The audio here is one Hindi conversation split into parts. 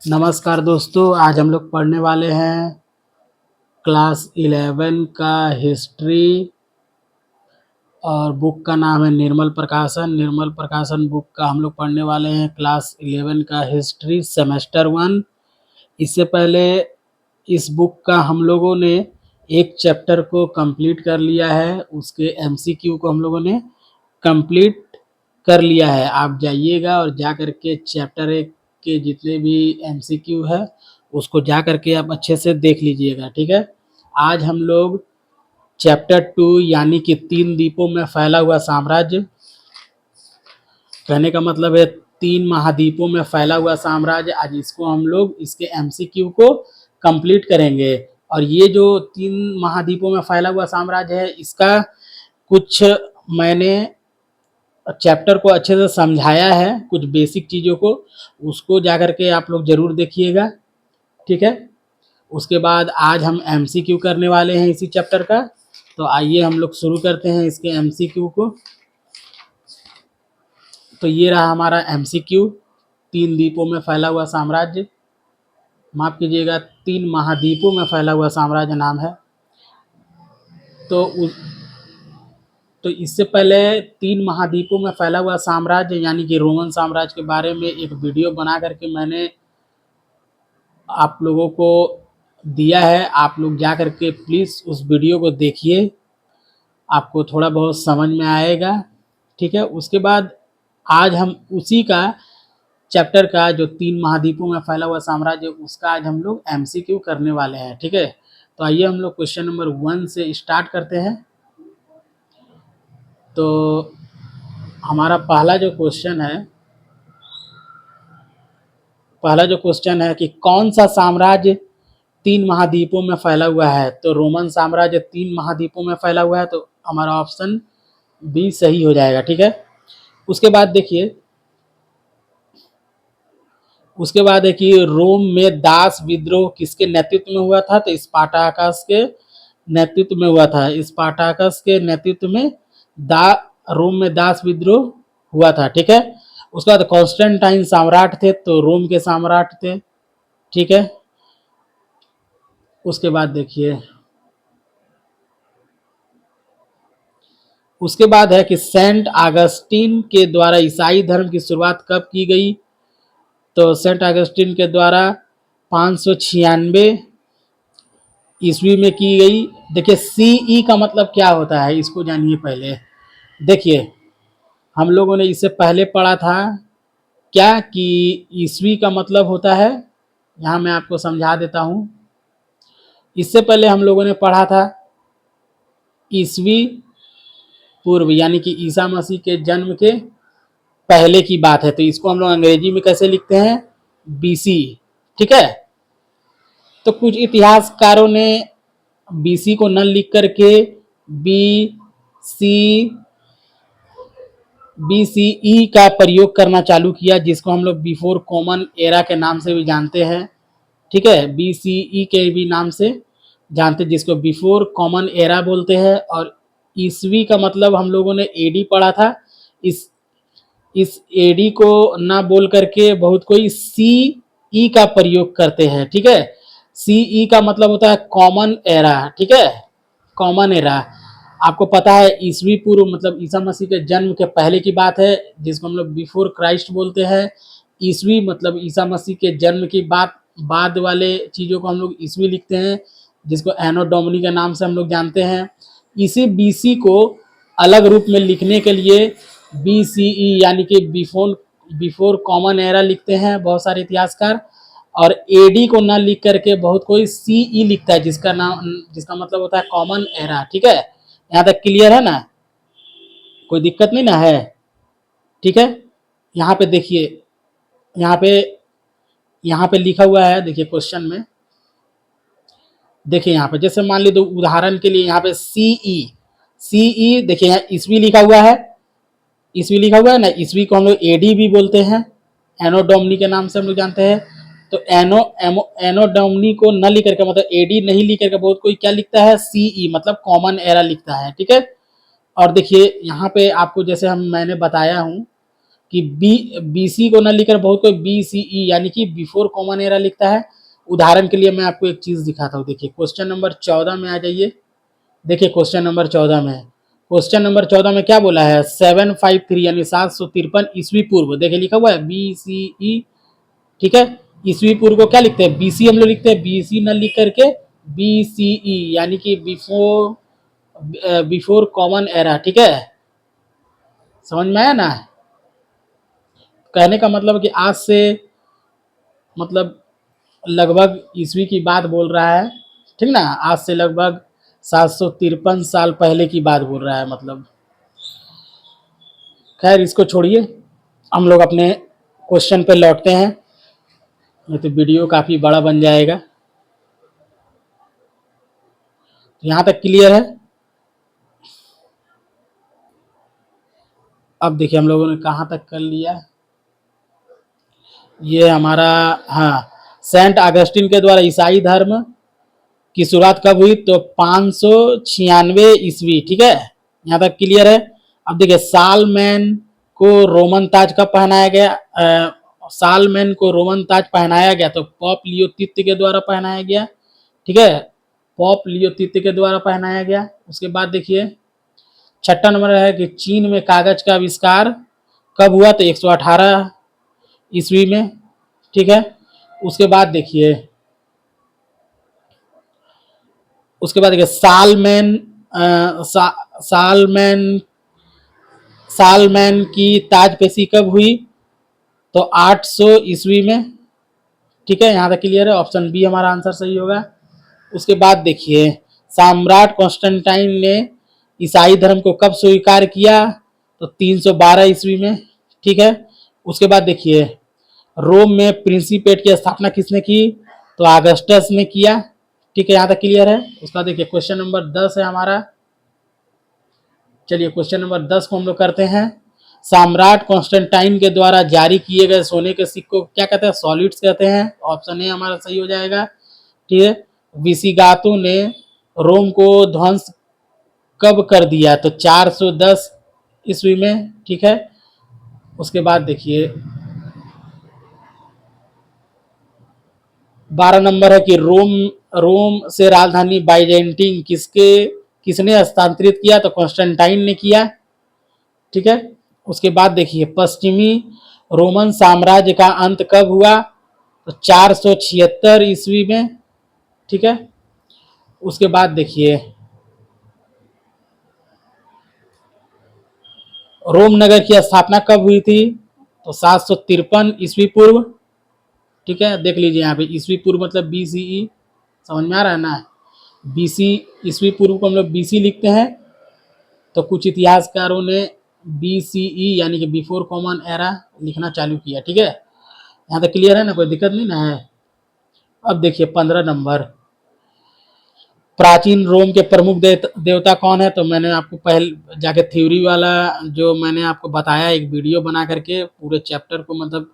नमस्कार दोस्तों, आज हम लोग पढ़ने वाले हैं क्लास 11 का हिस्ट्री और बुक का नाम है निर्मल प्रकाशन। निर्मल प्रकाशन बुक का हम लोग पढ़ने वाले हैं क्लास 11 का हिस्ट्री सेमेस्टर 1। इससे पहले इस बुक का हम लोगों ने एक चैप्टर को कंप्लीट कर लिया है, उसके एमसीक्यू को हम लोगों ने कंप्लीट कर लिया है। आप जाइएगा और जा कर के चैप्टर 1 के जितने भी एमसीक्यू है उसको जा कर के आप अच्छे से देख लीजिएगा, ठीक है। आज हम लोग चैप्टर 2 यानी कि 3 द्वीपों में फैला हुआ साम्राज्य, कहने का मतलब है 3 महाद्वीपों में फैला हुआ साम्राज्य, आज इसको हम लोग इसके एमसीक्यू को कंप्लीट करेंगे। और ये जो 3 महाद्वीपों में फैला हुआ साम्राज्य है, इसका कुछ मैंने चैप्टर को अच्छे से समझाया है, कुछ बेसिक चीज़ों को, उसको जा कर के आप लोग ज़रूर देखिएगा, ठीक है। उसके बाद आज हम एमसीक्यू करने वाले हैं इसी चैप्टर का। तो आइए हम लोग शुरू करते हैं इसके एमसीक्यू को। तो ये रहा हमारा एमसीक्यू, 3 द्वीपों में फैला हुआ साम्राज्य, माफ़ कीजिएगा 3 महाद्वीपों में फैला हुआ साम्राज्य नाम है। तो इससे पहले 3 महाद्वीपों में फैला हुआ साम्राज्य यानी कि रोमन साम्राज्य के बारे में एक वीडियो बना करके मैंने आप लोगों को दिया है। आप लोग जा कर के प्लीज़ उस वीडियो को देखिए, आपको थोड़ा बहुत समझ में आएगा, ठीक है। उसके बाद आज हम उसी का चैप्टर का जो 3 महाद्वीपों में फैला हुआ साम्राज्य, उसका आज हम लोग एमसीक्यू करने वाले हैं, ठीक है। तो आइए हम लोग क्वेश्चन नंबर 1 से स्टार्ट करते हैं। तो हमारा पहला जो क्वेश्चन है कि कौन सा साम्राज्य 3 महाद्वीपों में फैला हुआ है। तो रोमन साम्राज्य 3 महाद्वीपों में फैला हुआ है, तो हमारा ऑप्शन बी सही हो जाएगा, ठीक है। उसके बाद है कि रोम में दास विद्रोह किसके नेतृत्व में हुआ था। तो स्पार्टाकस के नेतृत्व में हुआ था। स्पार्टाकस के नेतृत्व में रोम में दास विद्रोह हुआ था, ठीक है। उसके बाद कॉन्स्टेंटाइन सम्राट थे, तो रोम के सम्राट थे, ठीक है। उसके बाद है कि सेंट ऑगस्टीन के द्वारा ईसाई धर्म की शुरुआत कब की गई। तो सेंट ऑगस्टीन के द्वारा 596 ईस्वी में की गई। देखिए सीई का मतलब क्या होता है, इसको जानिए पहले। देखिए हम लोगों ने इससे पहले पढ़ा था क्या कि ईस्वी का मतलब होता है, यहाँ मैं आपको समझा देता हूँ। इससे पहले हम लोगों ने पढ़ा था ईस्वी पूर्व, यानी कि ईसा मसीह के जन्म के पहले की बात है। तो इसको हम लोग अंग्रेजी में कैसे लिखते हैं, बीसी, ठीक है। तो कुछ इतिहासकारों ने बीसी को न लिख करके बीसीई का प्रयोग करना चालू किया, जिसको हम लोग बिफोर कॉमन एरा के नाम से भी जानते हैं, ठीक है। बीसीई के भी नाम से जानते हैं, जिसको बिफोर कॉमन एरा बोलते हैं। और ईस्वी का मतलब हम लोगों ने एडी पढ़ा था। इस एडी को ना बोल करके बहुत कोई सीई का प्रयोग करते हैं, ठीक है। सीई का मतलब होता है कॉमन एरा, ठीक है, कॉमन एरा। आपको पता है ईस्वी पूर्व मतलब ईसा मसीह के जन्म के पहले की बात है, जिसको हम लोग बिफोर क्राइस्ट बोलते हैं। ईस्वी मतलब ईसा मसीह के जन्म की बाद वाले चीज़ों को हम लोग ईस्वी लिखते हैं, जिसको एनो डोमिनी के नाम से हम लोग जानते हैं। इसी बीसी को अलग रूप में लिखने के लिए बीसीई यानी कि बिफोर कॉमन एरा लिखते हैं बहुत सारे इतिहासकार। और एडी को ना लिख करके बहुत कोई सीई लिखता है, जिसका मतलब होता है कॉमन एरा, ठीक है। यहाँ तक क्लियर है ना, कोई दिक्कत नहीं ना है, ठीक है। यहाँ पे देखिए, यहाँ पे लिखा हुआ है, देखिए क्वेश्चन में देखिए, यहाँ पे जैसे मान लीजिए उदाहरण के लिए यहाँ पे सीई देखिए, यहाँ ईस्वी लिखा हुआ है, ना। ईस्वी को हम लोग एडी भी बोलते हैं, एनो डोमिनी के नाम से हम लोग जानते हैं। तो एनो डोमिनी को न लिख करके मतलब एडी नहीं लिख करके बहुत कोई क्या लिखता है, सीई मतलब कॉमन एरा लिखता है, ठीक है। और देखिए यहाँ पे आपको जैसे मैंने बताया हूँ कि बीसी को न लिखकर बहुत कोई बीसीई यानी कि बिफोर कॉमन एरा लिखता है। उदाहरण के लिए मैं आपको एक चीज दिखाता हूँ। देखिए क्वेश्चन नंबर 14 में आ जाइए। देखिए क्वेश्चन नंबर 14 में, क्वेश्चन नंबर 14 में क्या बोला है, 753 यानी 753 ईस्वी पूर्व। देखिए लिखा हुआ है बीसीई, ठीक है। ईस्वी पूर्व को क्या लिखते हैं, बीसी हम लोग लिखते हैं, बीसी न लिख करके बीसीई यानी कि बिफोर कॉमन एरा, ठीक है। समझ में आया ना। कहने का मतलब कि आज से मतलब लगभग ईस्वी की बात बोल रहा है, ठीक ना। आज से लगभग 753 साल पहले की बात बोल रहा है मतलब। खैर इसको छोड़िए, हम लोग अपने क्वेश्चन पे लौटते हैं, नहीं तो वीडियो काफी बड़ा बन जाएगा। यहाँ तक क्लियर है। अब देखिए हम लोगों ने कहाँ तक कर लिया। ये हमारा, हाँ, सेंट अगस्टिन के द्वारा ईसाई धर्म की शुरुआत कब हुई, तो 596 ईस्वी, ठीक है। यहाँ तक क्लियर है। अब देखिए सालमैन को रोमन ताज कब पहनाया गया, सालमैन को रोमन ताज पहनाया गया तो पॉप लियो तृतीय के द्वारा पहनाया गया, ठीक है। पॉप लियो तृतीय के द्वारा पहनाया गया। उसके बाद देखिए छठा नंबर है कि चीन में कागज का आविष्कार कब हुआ, तो 118 ईस्वी में, ठीक है। उसके बाद देखिए, उसके बाद देखिए सालमैन सालमैन की ताजपेशी कब हुई, तो 800 ईस्वी में, ठीक है। यहाँ तक क्लियर है। ऑप्शन बी हमारा आंसर सही होगा। उसके बाद देखिए सम्राट कॉन्स्टेंटाइन ने ईसाई धर्म को कब स्वीकार किया, तो 312 ईस्वी में, ठीक है। उसके बाद देखिए रोम में प्रिंसिपेट की स्थापना किसने की, तो ऑगस्टस ने किया, ठीक है। यहाँ तक क्लियर है। उसका देखिए क्वेश्चन नंबर 10 है हमारा। चलिए क्वेश्चन नंबर 10 को हम लोग करते हैं। सम्राट कॉन्स्टेंटाइन के द्वारा जारी किए गए सोने के सिक्कों को क्या कहते हैं, सॉलिड्स कहते हैं। ऑप्शन ए हमारा सही हो जाएगा, ठीक है। विसिगातों ने रोम को ध्वंस कब कर दिया, तो 410 ईस्वी में, ठीक है। उसके बाद देखिए 12 नंबर है कि रोम रोम से राजधानी बाइजेंटीन किसने हस्तांतरित किया, तो कॉन्स्टेंटाइन ने किया, ठीक है। उसके बाद देखिए पश्चिमी रोमन साम्राज्य का अंत कब हुआ, तो 476 ईस्वी में, ठीक है। उसके बाद देखिए रोम नगर की स्थापना कब हुई थी, तो 753 ईस्वी पूर्व, ठीक है। देख लीजिए यहाँ पे ईस्वी पूर्व मतलब बीसीई, समझ में आ रहा है ना। बीसी ईस्वी पूर्व को हम लोग बीसी लिखते हैं, तो कुछ इतिहासकारों ने बीसीई यानी कि बिफोर कॉमन एरा लिखना चालू किया, ठीक है। यहाँ तक क्लियर है ना, कोई दिक्कत नहीं ना है। अब देखिए 15 नंबर, प्राचीन रोम के प्रमुख देवता कौन है, तो मैंने आपको पहले जाके थ्योरी वाला जो मैंने आपको बताया, एक वीडियो बना करके पूरे चैप्टर को मतलब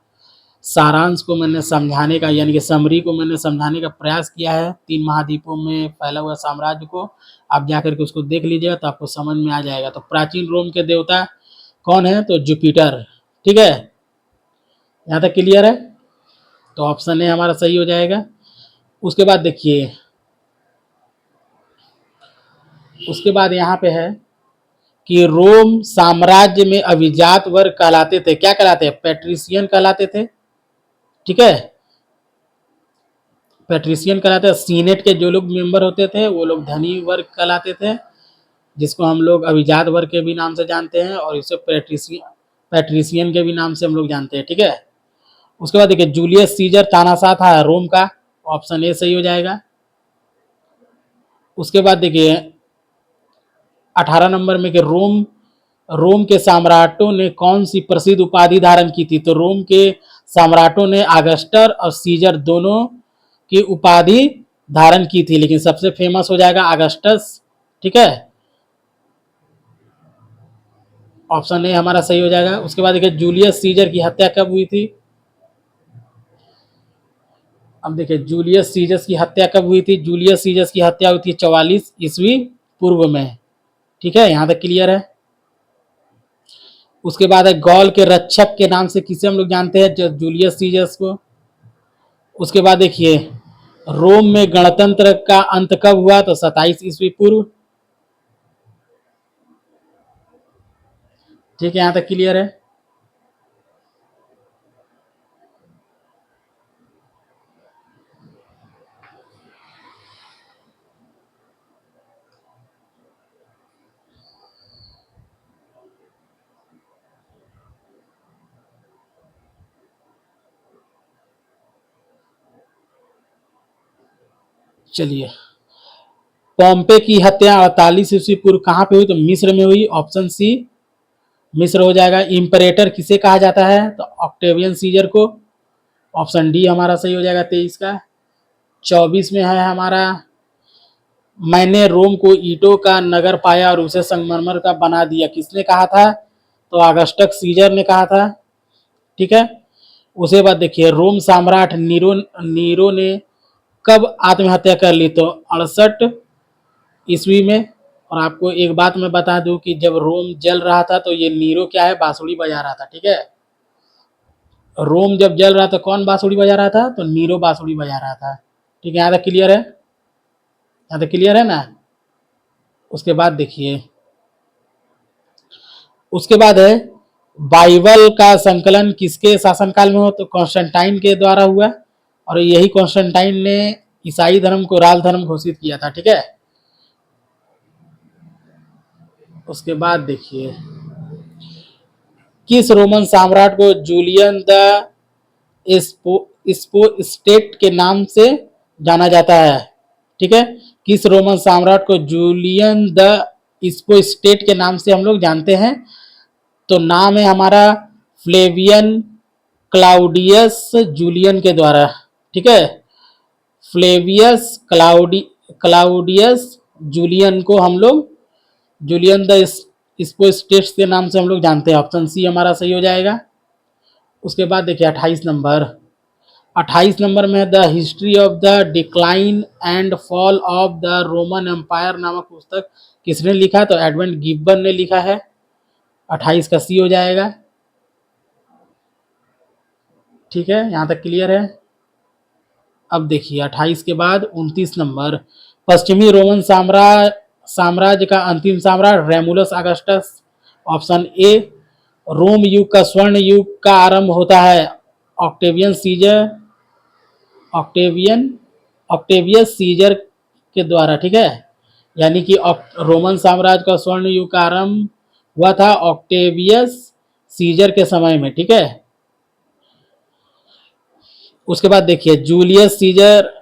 सारांश को मैंने समझाने का यानी कि समरी को मैंने समझाने का प्रयास किया है। 3 महाद्वीपों में फैला हुआ साम्राज्य को आप जाकर के उसको देख लीजिएगा तो आपको समझ में आ जाएगा। तो प्राचीन रोम के देवता कौन है, तो जुपिटर, ठीक है। यहाँ तक क्लियर है। तो ऑप्शन ए हमारा सही हो जाएगा। उसके बाद देखिए, उसके बाद यहाँ पे है कि रोम साम्राज्य में अभिजात वर्ग कहलाते थे, क्या कहलाते हैं, पैट्रिशियन कहलाते थे, ठीक है। पैट्रिशियन कहलाते हैं। सीनेट के जो लोग मेंबर होते थे वो लोग धनी वर्ग कहलाते थे, जिसको हम लोग अभिजात वर्ग के भी नाम से जानते हैं, और इसे पैट्रिशियन के भी नाम से हम लोग जानते हैं, ठीक है। उसके बाद देखिए जूलियस सीजर तानाशाह था रोम का, ऑप्शन ए सही हो जाएगा। उसके बाद देखिए 18 नंबर में कि रोम के सम्राटों ने कौन सी प्रसिद्ध उपाधि धारण की थी, तो रोम के सम्राटों ने ऑगस्टर और सीजर दोनों की उपाधि धारण की थी, लेकिन सबसे फेमस हो जाएगा ऑगस्टस, ठीक है। ऑप्शन ए हमारा सही हो जाएगा। उसके बाद देखिए जूलियस सीजर की हत्या कब हुई थी, अब देखिए जूलियस सीजर की हत्या कब हुई थी, जूलियस सीजर की हत्या हुई थी 44 ईस्वी पूर्व में, ठीक है। यहाँ तक क्लियर है। उसके बाद है गॉल के रक्षक के नाम से किसे हम लोग जानते हैं, जूलियस सीजर्स को। उसके बाद देखिए रोम में गणतंत्र का अंत कब हुआ, तो 27 ईस्वी पूर्व। ठीक है, यहां तक क्लियर है। चलिए, पोम्पे की हत्या 48 ईस्वी पूर्व कहां पे हुई, तो मिस्र में हुई। ऑप्शन सी मिस्र हो जाएगा। इंपरेटर किसे कहा जाता है, तो ऑक्टेवियन सीजर को। ऑप्शन डी हमारा सही हो जाएगा 23 का। 24 में है हमारा, मैंने रोम को ईंटों का नगर पाया और उसे संगमरमर का बना दिया, किसने कहा था, तो ऑगस्टस सीजर ने कहा था। ठीक है। उसके बाद देखिए रोम सम्राट नीरो नीरो ने कब आत्महत्या कर ली, तो 68 ईस्वी में। और आपको एक बात मैं बता दूं कि जब रोम जल रहा था तो ये नीरो क्या है, बांसुरी बजा रहा था। ठीक है, रोम जब जल रहा था कौन बांसुरी बजा रहा था, तो नीरो बांसुरी बजा रहा था। ठीक है, यहाँ तक क्लियर है, यहाँ तक क्लियर है ना। उसके बाद देखिए, उसके बाद है बाइबल का संकलन किसके शासनकाल में हो, तो कॉन्स्टेंटाइन के द्वारा हुआ। और यही कॉन्स्टेंटाइन ने ईसाई धर्म को राज धर्म घोषित किया था। ठीक है। उसके बाद देखिए किस रोमन सम्राट को जूलियन द स्पो स्टेट के नाम से जाना जाता है। ठीक है, किस रोमन सम्राट को जूलियन द स्पो स्टेट के नाम से हम लोग जानते हैं, तो नाम है हमारा फ्लेवियन क्लाउडियस जूलियन के द्वारा। ठीक है, फ्लेवियस क्लाउडियस जूलियन को हम लोग जूलियन द स्पो स्टेट्स के नाम से हम लोग जानते हैं। ऑप्शन सी हमारा सही हो जाएगा। उसके बाद देखिए 28 नंबर, 28 नंबर में the history of the decline and fall of the Roman empire नामक पुस्तक किसने लिखा, तो एडमंड गिब्बन ने लिखा है। 28 का सी हो जाएगा। ठीक है, यहाँ तक क्लियर है। अब देखिए 28 के बाद 29 नंबर, पश्चिमी रोमन साम्राज्य का अंतिम सम्राट रेमुलस अगस्टस। ऑप्शन ए रोम युग का स्वर्ण युग का आरंभ होता है Octavian Caesar Octavian Octavius Caesar के द्वारा। ठीक है, यानी कि रोमन साम्राज्य का स्वर्ण युग का आरंभ हुआ था ऑक्टेवियस सीजर के समय में। ठीक है। उसके बाद देखिए जूलियस सीजर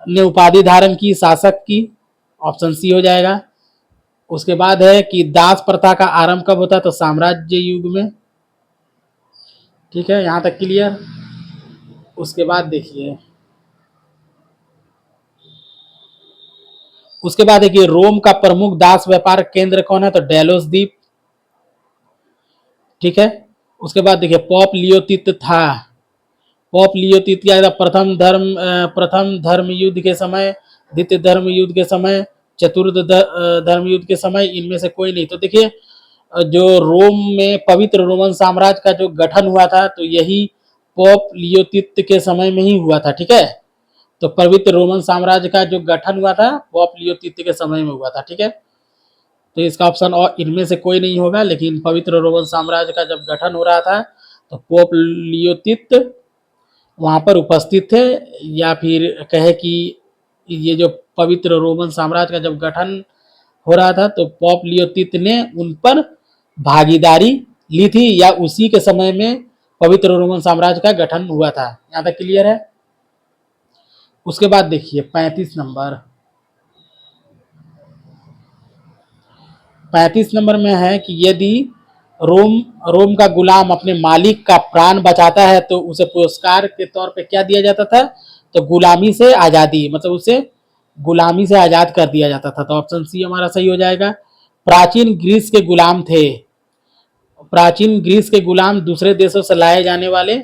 ने उपाधि धारण की शासक की। ऑप्शन सी हो जाएगा। उसके बाद है कि दास प्रथा का आरंभ कब होता है, तो साम्राज्य युग में। ठीक है, यहाँ तक क्लियर। उसके बाद देखिए, उसके बाद देखिए रोम का प्रमुख दास व्यापार केंद्र कौन है, तो डेलोस द्वीप। ठीक है। उसके बाद देखिए पॉप लियो तृतीय था। पॉप लियो तृतीय था प्रथम धर्म युद्ध के समय, द्वितीय धर्म युद्ध के समय, चतुर्थ धर्म युद्ध के समय, इनमें से कोई नहीं। तो देखिए जो रोम में पवित्र रोमन साम्राज्य का जो गठन हुआ था तो यही पोप लियो तृतीय के समय में ही हुआ था। ठीक है, तो पवित्र रोमन साम्राज्य का जो गठन हुआ था पोप लियो तृतीय के समय में हुआ था। ठीक है, तो इसका ऑप्शन और इनमें से कोई नहीं होगा, लेकिन पवित्र रोमन साम्राज्य का जब गठन हो रहा था तो पोप लियो तृतीय वहां पर उपस्थित थे, या फिर कहे कि ये जो पवित्र रोमन साम्राज्य का जब गठन हो रहा था तो पोप लियो तृतीय ने उन पर भागीदारी ली थी, या उसी के समय में पवित्र रोमन साम्राज्य का गठन हुआ था। यहाँ तक क्लियर है। उसके बाद देखिए 35 नंबर, 35 नंबर में है कि यदि रोम रोम का गुलाम अपने मालिक का प्राण बचाता है तो उसे पुरस्कार के तौर पे क्या दिया जाता था, तो गुलामी से आज़ादी, मतलब उसे गुलामी से आज़ाद कर दिया जाता था। तो ऑप्शन सी हमारा सही हो जाएगा। प्राचीन ग्रीस के गुलाम थे, प्राचीन ग्रीस के गुलाम दूसरे देशों से लाए जाने वाले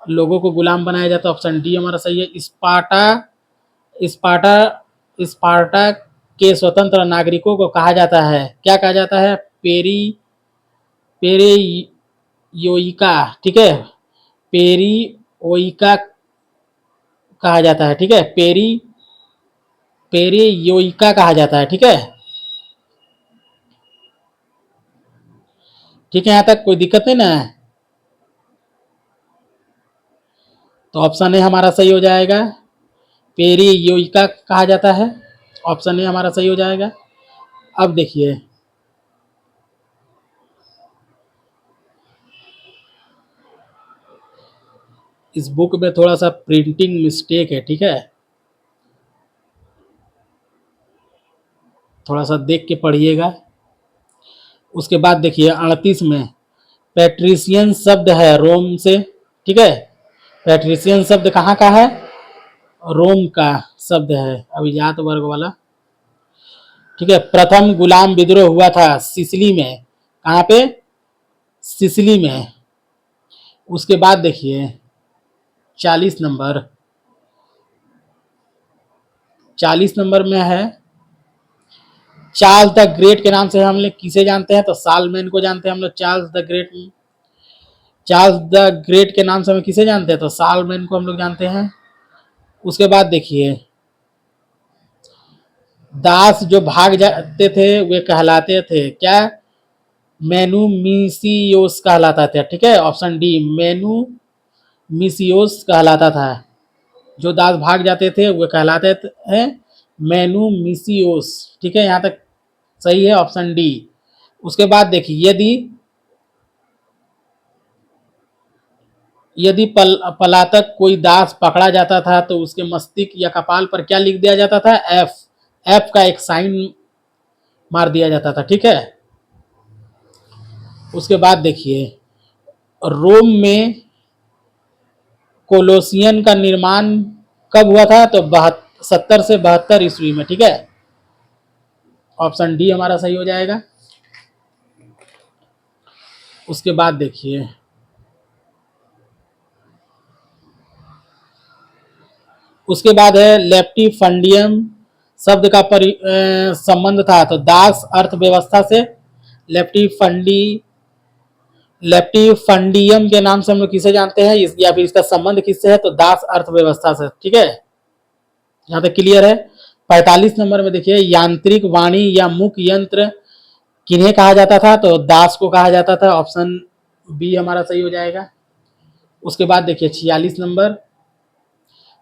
लोगों को गुलाम बनाया जाता है। ऑप्शन डी हमारा सही है। स्पार्टा स्पार्टा के स्वतंत्र नागरिकों को कहा जाता है, क्या कहा जाता है, पेरी पेरेयोइका, ठीक है, पेरियोइका कहा जाता है, ठीक है, पेरियोइका कहा जाता है, ठीक है। ठीक है, यहाँ तक कोई दिक्कत नहीं ना है? तो ऑप्शन ए हमारा सही हो जाएगा, पेरियोइका कहा जाता है। ऑप्शन ए हमारा सही हो जाएगा। अब देखिए, इस बुक में थोड़ा सा प्रिंटिंग मिस्टेक है, ठीक है, थोड़ा सा देख के पढ़िएगा। उसके बाद देखिए 38 में, पैट्रिशियन शब्द है रोम से, ठीक है, पैट्रिशियन शब्द कहाँ का है? रोम का शब्द है, अभिजात वर्ग वाला, ठीक है। प्रथम गुलाम विद्रोह हुआ था सिसिली में, कहाँ पे? सिसिली में। उसके बाद देखिए 40 नंबर, 40 नंबर में है, चार्ल्स द ग्रेट के नाम से हम लोग किसे जानते हैं? तो सालमैन को जानते हैं हम लोग। Charles the great, Charles the great के नाम से हम किसे जानते हैं? तो सालमैन को हम लोग जानते हैं। उसके बाद देखिए, दास जो भाग जाते थे वे कहलाते थे क्या? मेनुमिसियोस कहलाता था, ठीक है, ऑप्शन डी मेनुमिसियोस कहलाता था। जो दास भाग जाते थे वे कहलाते हैं मेनुमिसियोस, ठीक है, यहाँ तक सही है, ऑप्शन डी। उसके बाद देखिए, यदि यदि पलातक कोई दास पकड़ा जाता था तो उसके मस्तिष्क या कपाल पर क्या लिख दिया जाता था? एफ, एफ का एक साइन मार दिया जाता था, ठीक है। उसके बाद देखिए, रोम में कोलोसियन का निर्माण कब हुआ था? तो 70 से 72 ईस्वी में, ठीक है, ऑप्शन डी हमारा सही हो जाएगा। उसके बाद देखिए, उसके बाद है लेफ्टी फंडियम शब्द का संबंध था, तो दास अर्थव्यवस्था से लेफ्टी फंडियम के नाम से हम लोग किसे जानते हैं, या फिर इसका संबंध किससे है? तो दास अर्थव्यवस्था से, ठीक है, यहाँ तक क्लियर है। 45 नंबर में देखिए, यांत्रिक वाणी या मुख यंत्र किन्हें कहा जाता था? तो दास को कहा जाता था, ऑप्शन बी हमारा सही हो जाएगा। उसके बाद देखिए 46 नंबर,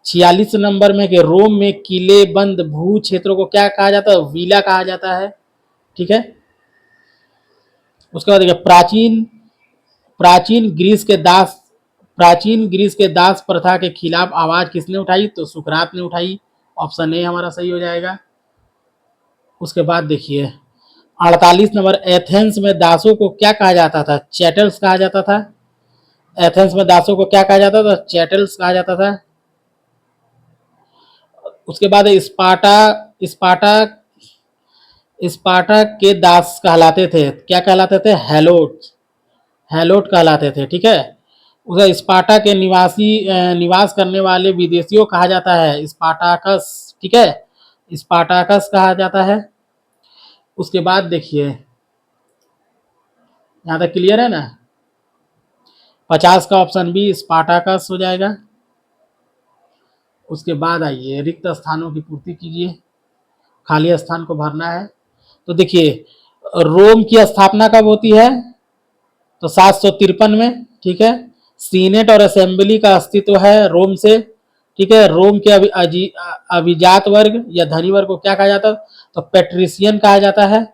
46 नंबर में कि रोम में किले बंद भू क्षेत्रों को क्या कहा जाता है? विला कहा जाता है, ठीक है। उसके बाद देखिए, प्राचीन ग्रीस के दास प्राचीन ग्रीस के दास प्रथा के खिलाफ आवाज किसने उठाई? तो सुकरात ने उठाई, ऑप्शन ए हमारा सही हो जाएगा। उसके बाद देखिए 48 नंबर, एथेंस में दासों को क्या कहा जाता था? चैटल्स कहा जाता था। एथेंस में दासों को क्या कहा जाता था? चैटल्स कहा जाता था। उसके बाद स्पार्टा स्पार्टा स्पार्टा के दास कहलाते थे, क्या कहलाते थे? हेलोट, हेलोट कहलाते थे, ठीक है। उसे स्पार्टा के निवास करने वाले विदेशियों कहा जाता है स्पार्टाकस, ठीक है, स्पार्टाकस कहा जाता है। उसके बाद देखिए, यहाँ तक क्लियर है ना? 50 का ऑप्शन बी स्पार्टाकस हो जाएगा। उसके बाद आइए, रिक्त स्थानों की पूर्ति कीजिए, खाली स्थान को भरना है। तो देखिए, रोम की स्थापना कब होती है? तो 753 में, ठीक है। सीनेट और असेंबली का अस्तित्व है रोम से, ठीक है। रोम के अभिजात वर्ग या धनी वर्ग को क्या कहा जाता है? तो पेट्रिशियन कहा जाता है,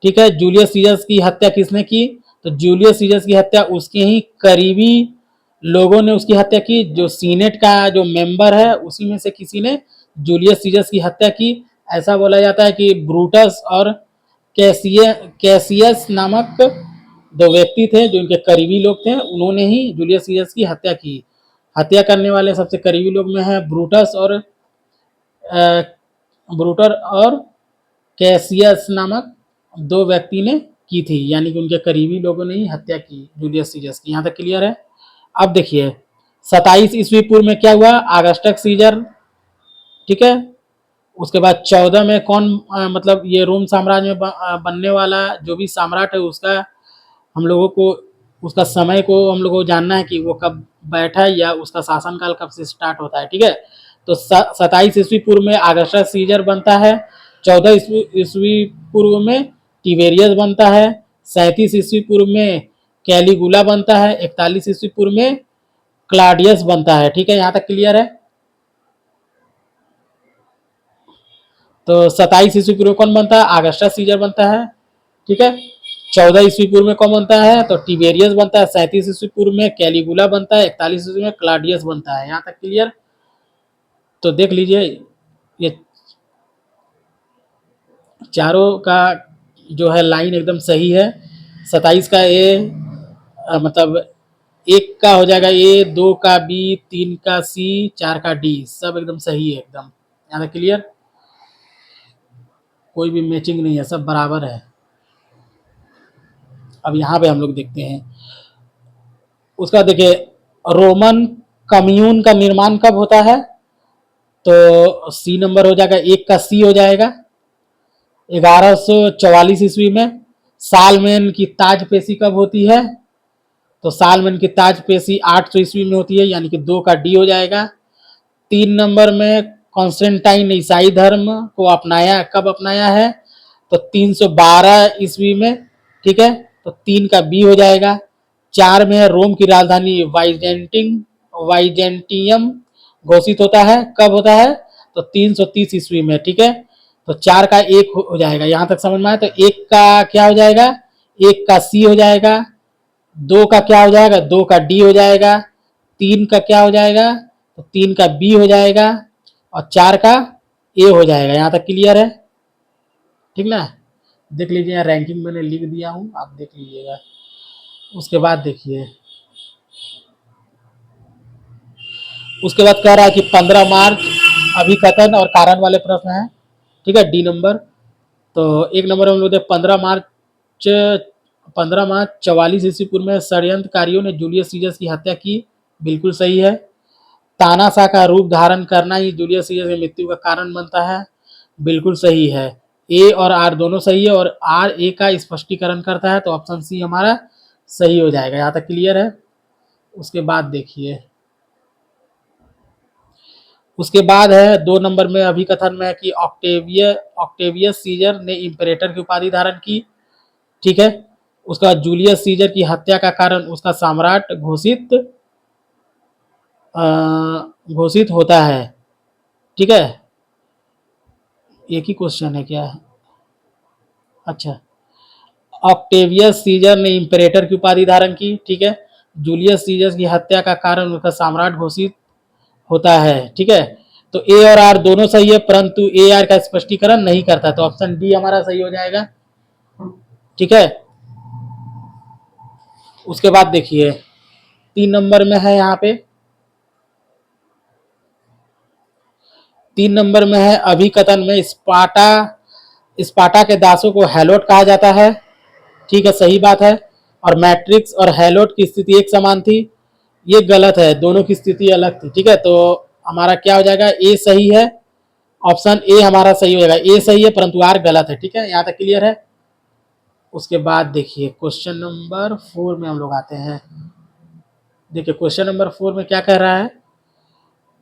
ठीक है। जूलियस सीजर्स की हत्या किसने की? तो जूलियस सीजर्स की हत्या उसके ही करीबी लोगों ने उसकी हत्या की, जो सीनेट का जो मेंबर है उसी में से किसी ने जूलियस सीजर्स की हत्या की। ऐसा बोला जाता है कि ब्रूटस और कैसियस नामक दो व्यक्ति थे जो इनके करीबी लोग थे, उन्होंने ही जूलियस सीजर्स की हत्या की। हत्या करने वाले सबसे करीबी लोग में है ब्रूटर और कैसियस नामक दो व्यक्ति ने की थी, यानी कि उनके करीबी लोगों ने ही हत्या की जूलियस सीजर्स की। यहाँ तक क्लियर है। अब देखिए 27 ईस्वी पूर्व में क्या हुआ? आगस्टक सीजर, ठीक है। उसके बाद 14 में कौन मतलब ये रोम साम्राज्य में बनने वाला जो भी सम्राट है उसका हम लोगों को उसका समय को हम लोगों को जानना है कि वो कब बैठा या उसका शासनकाल कब से स्टार्ट होता है, ठीक है। तो 27 ईस्वी पूर्व में अगस्टस सीजर बनता है, 14 ईस्वी पूर्व में टिबेरियस बनता है, 37 ईस्वी पूर्व में कैलिगुला बनता है, 41 ईस्वी पूर्व में क्लाडियस बनता है, ठीक है, यहाँ तक क्लियर है। तो 27 ईस्वी पूर्व कौन बनता है, अगस्टस सीजर बनता है, ठीक है। 14 ईस्वी पूर्व में कौन बनता है, तो टिबेरियस बनता है, 37 ईस्वी पूर्व में कैलिगुला बनता है, 41 ईस्वी में क्लाडियस बनता है, यहाँ तक क्लियर। तो देख लीजिए ये चारों का जो है लाइन एकदम सही है। 27 का ए मतलब एक का हो जाएगा ए, 2 का बी, 3 का सी, 4 का डी, सब एकदम सही है एकदम, यहाँ तक क्लियर। कोई भी मैचिंग नहीं है, सब बराबर है। अब यहाँ पे हम लोग देखते हैं उसका, देखिए रोमन कम्यून का निर्माण कब होता है, तो सी नंबर हो जाएगा, एक का सी हो जाएगा 1144 ईस्वी में। सालमेन की ताजपेशी कब होती है, तो सालमेन की ताजपेशी 800 ईस्वी में होती है, यानी कि 2 का डी हो जाएगा। 3 नंबर में कॉन्स्टेंटाइन ईसाई धर्म को अपनाया, कब अपनाया है, तो 312 ईस्वी में, ठीक है, तो 3 का बी हो जाएगा। 4 में रोम की राजधानी वाइजेंटियम घोषित होता है, कब होता है, तो 330 ईस्वी में, ठीक है। तो 4 का एक हो जाएगा, यहां तक समझ में आया। तो एक का क्या हो जाएगा, एक का सी हो जाएगा, 2 का क्या हो जाएगा, 2 का डी हो जाएगा, 3 का क्या हो जाएगा, तो 3 का बी हो जाएगा, और 4 का ए हो जाएगा, यहां तक क्लियर है, ठीक ना। देख लीजिए यहाँ रैंकिंग मैंने लिख दिया हूँ, आप देख लीजिएगा। उसके बाद देखिए, उसके बाद कह रहा है कि 15 मार्च अभिकथन और कारण वाले प्रश्न हैं, ठीक है, डी नंबर। तो एक नंबर हम लोग 15 मार्च 44 ईस्वी पूर्व में षड्यंत्रकारियों ने जूलियस सीजर की हत्या की, बिल्कुल सही है। तानाशाह का रूप धारण करना ही जूलियस सीजर की मृत्यु का कारण बनता है, बिल्कुल सही है। ए और आर दोनों सही है, और आर ए का स्पष्टीकरण करता है, तो ऑप्शन सी हमारा सही हो जाएगा, यहाँ तक क्लियर है। उसके बाद देखिए, उसके बाद है 2 नंबर में अभिकथन में है कि ऑक्टेवियस सीजर ने इम्परेटर की उपाधि धारण की, ठीक है। उसका जूलियस सीजर की हत्या का कारण उसका सम्राट घोषित होता है, ठीक है। एक ही क्वेश्चन है क्या, अच्छा। ऑक्टेवियस सीजर ने इम्परेटर की उपाधि धारण की, ठीक है। जूलियस सीजर की हत्या का कारण उसका सम्राट घोषित होता है, ठीक है। तो ए और आर दोनों सही है, परंतु ए आर का स्पष्टीकरण नहीं करता, तो ऑप्शन डी हमारा सही हो जाएगा, ठीक है। उसके बाद देखिए 3 नंबर में है, यहाँ पे 3 नंबर में है अभिकथन में स्पार्टा के दासों को हेलोट कहा जाता है, ठीक है, सही बात है। और मैट्रिक्स और हेलोट की स्थिति एक समान थी, ये गलत है, दोनों की स्थिति अलग थी, ठीक है। तो हमारा क्या हो जाएगा, ए सही है, ऑप्शन ए हमारा सही हो जाएगा, ए सही है परंतु आर गलत है, ठीक है, यहाँ तक क्लियर है। उसके बाद देखिए क्वेश्चन नंबर 4 में हम लोग आते हैं। देखिए क्वेश्चन नंबर 4 में क्या कह रहा है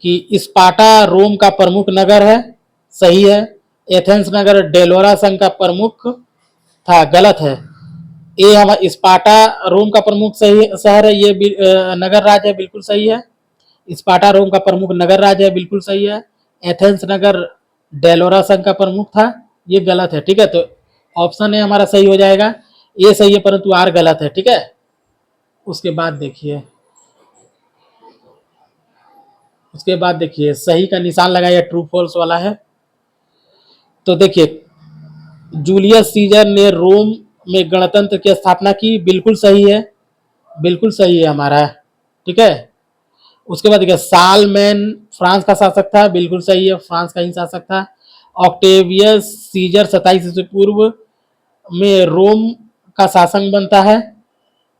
कि स्पार्टा रोम का प्रमुख नगर है, सही है। एथेंस नगर डेलोरा संघ का प्रमुख था, गलत है। ए हम स्पार्टा रोम का प्रमुख सही शहर है, ये नगर राज्य है, बिल्कुल सही है। स्पार्टा रोम का प्रमुख नगर राज्य है, बिल्कुल सही है। एथेंस नगर डेलोरा संघ का प्रमुख था, ये गलत है, ठीक है। तो ऑप्शन ए हमारा सही हो जाएगा, ए सही है परंतु आर गलत है, ठीक है। उसके बाद देखिए, सही का निशान लगाया, ट्रू फॉल्स वाला है। तो देखिए जूलियस सीजर ने रोम में गणतंत्र की स्थापना की, बिल्कुल सही है, बिल्कुल सही है हमारा, ठीक है। उसके बाद देखिए सालमैन फ्रांस का शासक था, बिल्कुल सही है, फ्रांस का ही शासक था। ऑक्टेवियस सीजर 27 ईस्वी पूर्व में रोम का शासक बनता है,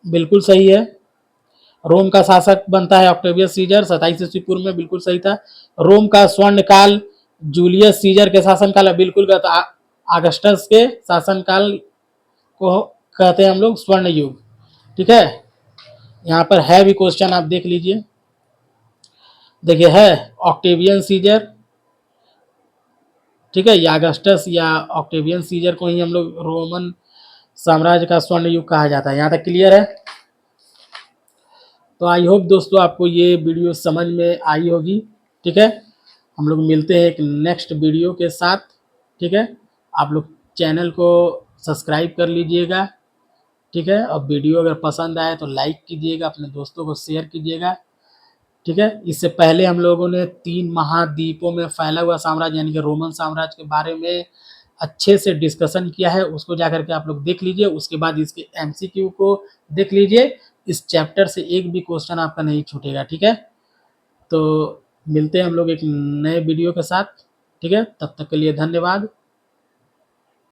बिल्कुल सही है। रोम का शासक बनता है ऑक्टेवियस सीजर 27 ईस्वी पूर्व में, बिल्कुल सही था। रोम का स्वर्ण काल जूलियस सीजर के शासनकाल, बिल्कुल अगस्टस के शासनकाल को कहते हैं हम लोग स्वर्ण युग, ठीक है, यहाँ पर है भी क्वेश्चन, आप देख लीजिए। देखिए है ऑक्टेवियन सीजर, ठीक है, या अगस्टस या ऑक्टेवियन सीजर को ही हम लोग रोमन साम्राज्य का स्वर्ण युग कहा जाता है। यहाँ तक क्लियर है। तो आई होप दोस्तों आपको ये वीडियो समझ में आई होगी। ठीक है, हम लोग मिलते हैं एक नेक्स्ट वीडियो के साथ। ठीक है, आप लोग चैनल को सब्सक्राइब कर लीजिएगा। ठीक है, और वीडियो अगर पसंद आए तो लाइक कीजिएगा, अपने दोस्तों को शेयर कीजिएगा। ठीक है, इससे पहले हम लोगों ने 3 महाद्वीपों में फैला हुआ साम्राज्य यानी कि रोमन साम्राज्य के बारे में अच्छे से डिस्कशन किया है, उसको जाकर के आप लोग देख लीजिए। उसके बाद इसके एमसीक्यू को देख लीजिए, इस चैप्टर से एक भी क्वेश्चन आपका नहीं छूटेगा। ठीक है, तो मिलते हैं हम लोग एक नए वीडियो के साथ। ठीक है, तब तक के लिए धन्यवाद।